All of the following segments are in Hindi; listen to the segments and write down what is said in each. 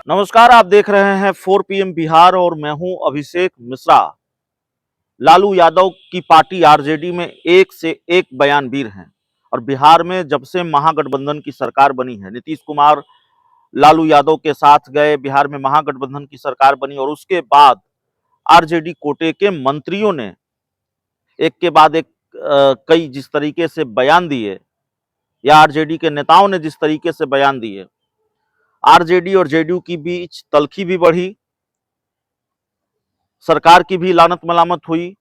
नमस्कार, आप देख रहे हैं 4 PM बिहार और मैं हूं अभिषेक मिश्रा। लालू यादव की पार्टी आरजेडी में एक से एक बयानवीर हैं और बिहार में जब से महागठबंधन की सरकार बनी है, नीतीश कुमार लालू यादव के साथ गए, बिहार में महागठबंधन की सरकार बनी और उसके बाद आरजेडी कोटे के मंत्रियों ने एक के बाद एक कई जिस तरीके से बयान दिए या आरजेडी के नेताओं ने जिस तरीके से बयान दिए, आरजेडी और जेडीयू की बीच तल्खी भी बढ़ी, सरकार की भी लानत मलामत हुई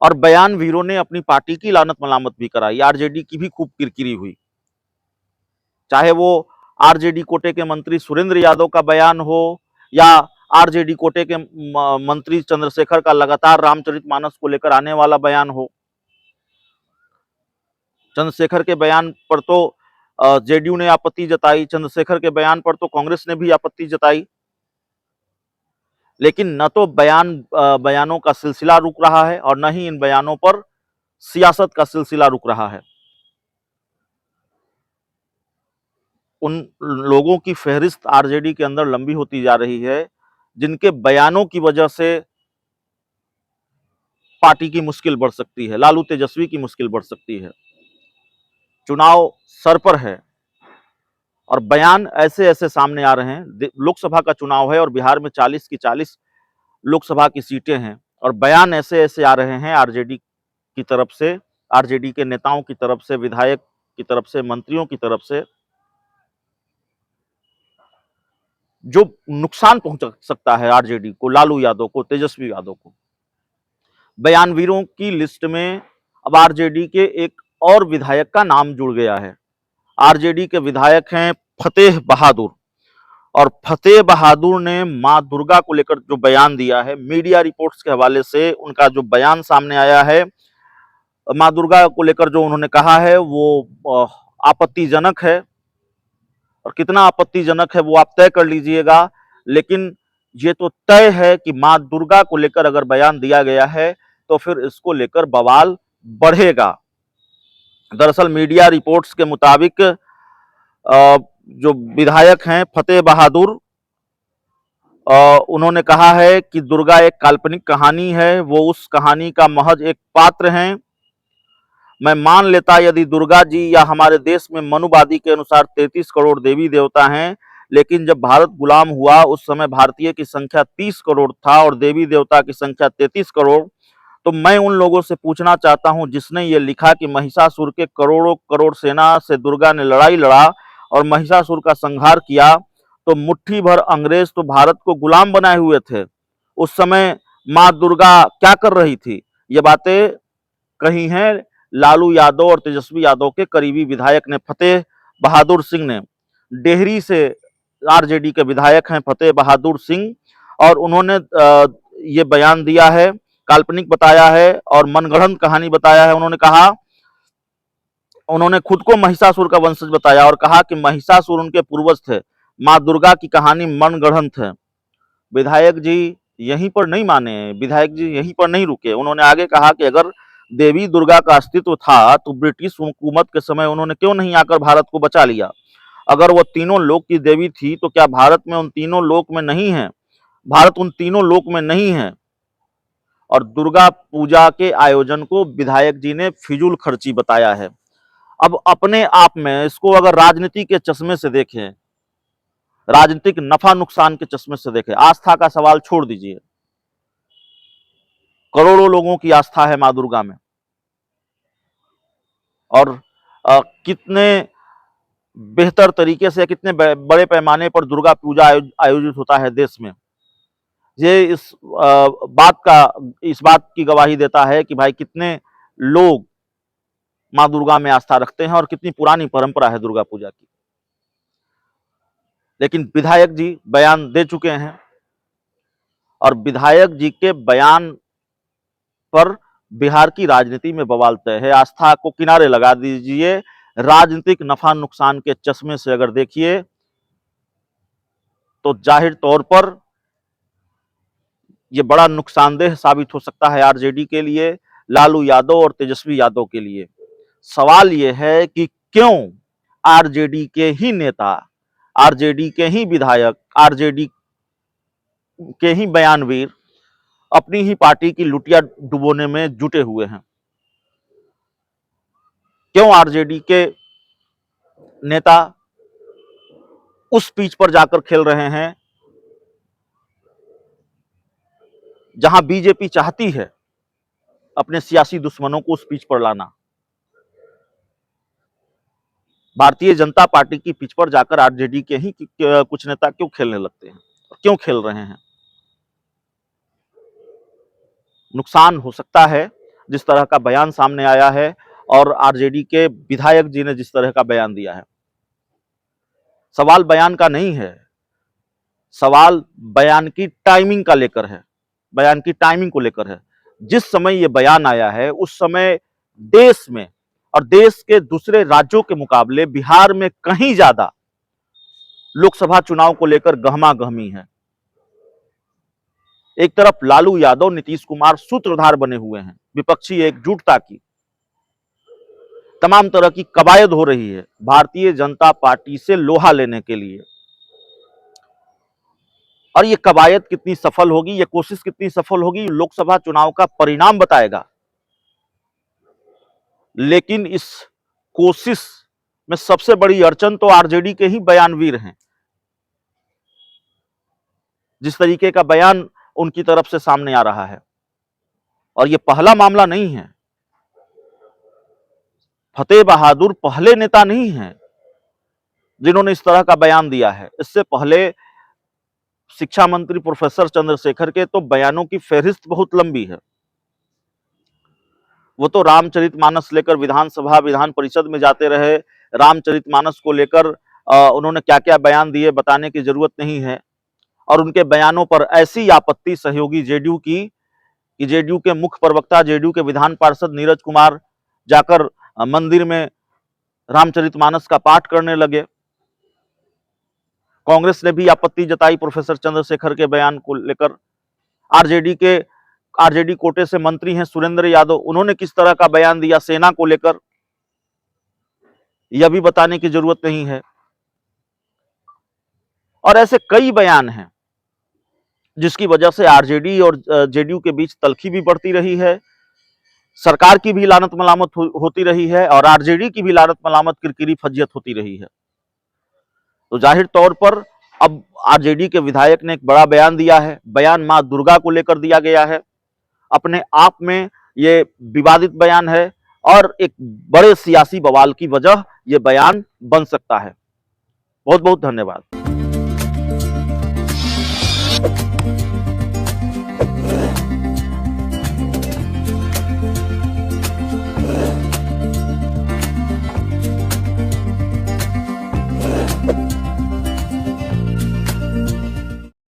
और बयान वीरों ने अपनी पार्टी की लानत मलामत भी कराई। आरजेडी की भी खूब किरकिरी हुई, चाहे वो आरजेडी कोटे के मंत्री सुरेंद्र यादव का बयान हो या आरजेडी कोटे के मंत्री चंद्रशेखर का लगातार रामचरितमानस को लेकर आने वाला बयान हो। चंद्रशेखर के बयान पर तो जेडीयू ने आपत्ति जताई, चंद्रशेखर के बयान पर तो कांग्रेस ने भी आपत्ति जताई, लेकिन न तो बयानों का सिलसिला रुक रहा है और न ही इन बयानों पर सियासत का सिलसिला रुक रहा है। उन लोगों की फहरिस्त आरजेडी के अंदर लंबी होती जा रही है जिनके बयानों की वजह से पार्टी की मुश्किल बढ़ सकती है, लालू तेजस्वी की मुश्किल बढ़ सकती है। चुनाव सर पर है और बयान ऐसे ऐसे सामने आ रहे हैं। लोकसभा का चुनाव है और बिहार में 40 की 40 लोकसभा की सीटें हैं और बयान ऐसे ऐसे आ रहे हैं आरजेडी की तरफ से, आरजेडी के नेताओं की तरफ से, विधायक की तरफ से, मंत्रियों की तरफ से, जो नुकसान पहुंच सकता है आरजेडी को, लालू यादव को, तेजस्वी यादव को। बयानवीरों की लिस्ट में अब आरजेडी के एक और विधायक का नाम जुड़ गया है। आरजेडी के विधायक हैं फतेह बहादुर और फतेह बहादुर ने मां दुर्गा को लेकर जो बयान दिया है, मीडिया रिपोर्ट्स के हवाले से उनका जो बयान सामने आया है, मां दुर्गा को लेकर जो उन्होंने कहा है वो आपत्तिजनक है और कितना आपत्तिजनक है वो आप तय कर लीजिएगा। लेकिन ये तो तय है कि मां दुर्गा को लेकर अगर बयान दिया गया है तो फिर इसको लेकर बवाल बढ़ेगा। दरअसल मीडिया रिपोर्ट्स के मुताबिक जो विधायक हैं फतेह बहादुर, उन्होंने कहा है कि दुर्गा एक काल्पनिक कहानी है, वो उस कहानी का महज एक पात्र हैं। मैं मान लेता यदि दुर्गा जी या हमारे देश में मनुवादी के अनुसार 33 करोड़ देवी देवता हैं, लेकिन जब भारत गुलाम हुआ उस समय भारतीय की संख्या 30 करोड़ था और देवी देवता की संख्या 33 करोड़। तो मैं उन लोगों से पूछना चाहता हूं जिसने ये लिखा कि महिषासुर के करोड़ों करोड़ सेना से दुर्गा ने लड़ाई लड़ा और महिषासुर का संहार किया, तो मुट्ठी भर अंग्रेज तो भारत को गुलाम बनाए हुए थे। उस समय मां दुर्गा क्या कर रही थी? ये बातें कही हैं लालू यादव और तेजस्वी यादव के करीबी विधायक ने, फतेह बहादुर सिंह ने। डेहरी से आरजेडी के विधायक हैं फतेह बहादुर सिंह और उन्होंने ये बयान दिया है, काल्पनिक बताया है और मनगढ़ंत कहानी बताया है। उन्होंने कहा, उन्होंने खुद को महिषासुर का वंशज बताया और कहा कि महिषासुर उनके पूर्वज थे, मां दुर्गा की कहानी मनगढ़ंत है। विधायक जी यहीं पर नहीं माने, विधायक जी यहीं पर नहीं रुके। उन्होंने आगे कहा कि अगर देवी दुर्गा का अस्तित्व था तो ब्रिटिश हुकूमत के समय उन्होंने क्यों नहीं आकर भारत को बचा लिया? अगर वो तीनों लोक की देवी थी तो क्या भारत में उन तीनों लोक में नहीं है? भारत उन तीनों लोक में नहीं है। और दुर्गा पूजा के आयोजन को विधायक जी ने फिजूल खर्ची बताया है। अब अपने आप में इसको अगर राजनीति के चश्मे से देखें, राजनीतिक नफा नुकसान के चश्मे से देखें, आस्था का सवाल छोड़ दीजिए, करोड़ों लोगों की आस्था है मां दुर्गा में और कितने बेहतर तरीके से, कितने बड़े पैमाने पर दुर्गा पूजा आयोजित होता है देश में। ये इस बात की गवाही देता है कि भाई कितने लोग मां दुर्गा में आस्था रखते हैं और कितनी पुरानी परंपरा है दुर्गा पूजा की। लेकिन विधायक जी बयान दे चुके हैं और विधायक जी के बयान पर बिहार की राजनीति में बवाल तय है। आस्था को किनारे लगा दीजिए, राजनीतिक नफा नुकसान के चश्मे से अगर देखिए तो जाहिर तौर पर यह बड़ा नुकसानदेह साबित हो सकता है आरजेडी के लिए, लालू यादव और तेजस्वी यादव के लिए। सवाल यह है कि क्यों आरजेडी के ही नेता, आरजेडी के ही विधायक, आरजेडी के ही बयानवीर अपनी ही पार्टी की लुटिया डुबोने में जुटे हुए हैं। क्यों आरजेडी के नेता उस पिच पर जाकर खेल रहे हैं जहां बीजेपी चाहती है अपने सियासी दुश्मनों को उस पिच पर लाना। भारतीय जनता पार्टी की पिच पर जाकर आरजेडी के ही कुछ नेता क्यों खेलने लगते हैं, क्यों खेल रहे हैं? नुकसान हो सकता है जिस तरह का बयान सामने आया है और आरजेडी के विधायक जी ने जिस तरह का बयान दिया है। सवाल बयान का नहीं है, सवाल बयान की टाइमिंग का लेकर है, बयान की टाइमिंग को लेकर है। जिस समय यह बयान आया है उस समय देश में और देश के दूसरे राज्यों के मुकाबले बिहार में कहीं ज्यादा लोकसभा चुनाव को लेकर गहमा-गहमी है। एक तरफ लालू यादव, नीतीश कुमार सूत्रधार बने हुए हैं, विपक्षी एकजुटता की तमाम तरह की कवायद हो रही है भारतीय जनता पार्टी से लोहा लेने के लिए। और ये कवायद कितनी सफल होगी, ये कोशिश कितनी सफल होगी, लोकसभा चुनाव का परिणाम बताएगा। लेकिन इस कोशिश में सबसे बड़ी अड़चन तो आरजेडी के ही बयानवीर हैं। जिस तरीके का बयान उनकी तरफ से सामने आ रहा है, और ये पहला मामला नहीं है। फतेह बहादुर पहले नेता नहीं हैं जिन्होंने इस तरह का बयान दिया है। इससे पहले शिक्षा मंत्री प्रोफेसर चंद्रशेखर के तो बयानों की फहरिस्त बहुत लंबी है। वो तो रामचरितमानस लेकर विधानसभा, विधान परिषद में जाते रहे। रामचरितमानस को लेकर उन्होंने क्या क्या बयान दिए बताने की जरूरत नहीं है। और उनके बयानों पर ऐसी आपत्ति सहयोगी जेडीयू की कि जेडीयू के मुख्य प्रवक्ता, जेडीयू के विधान पार्षद नीरज कुमार जाकर मंदिर में रामचरितमानस का पाठ करने लगे। कांग्रेस ने भी आपत्ति जताई प्रोफेसर चंद्रशेखर के बयान को लेकर। आरजेडी कोटे से मंत्री हैं सुरेंद्र यादव, उन्होंने किस तरह का बयान दिया सेना को लेकर, यह भी बताने की जरूरत नहीं है। और ऐसे कई बयान हैं जिसकी वजह से आरजेडी और जेडीयू के बीच तल्खी भी बढ़ती रही है, सरकार की भी लानत मलामत होती रही है और आरजेडी की भी लानत मलामत, किरकिरी फज्जियत होती रही है। तो जाहिर तौर पर अब आरजेडी के विधायक ने एक बड़ा बयान दिया है। बयान मां दुर्गा को लेकर दिया गया है। अपने आप में ये विवादित बयान है और एक बड़े सियासी बवाल की वजह यह बयान बन सकता है। बहुत बहुत धन्यवाद।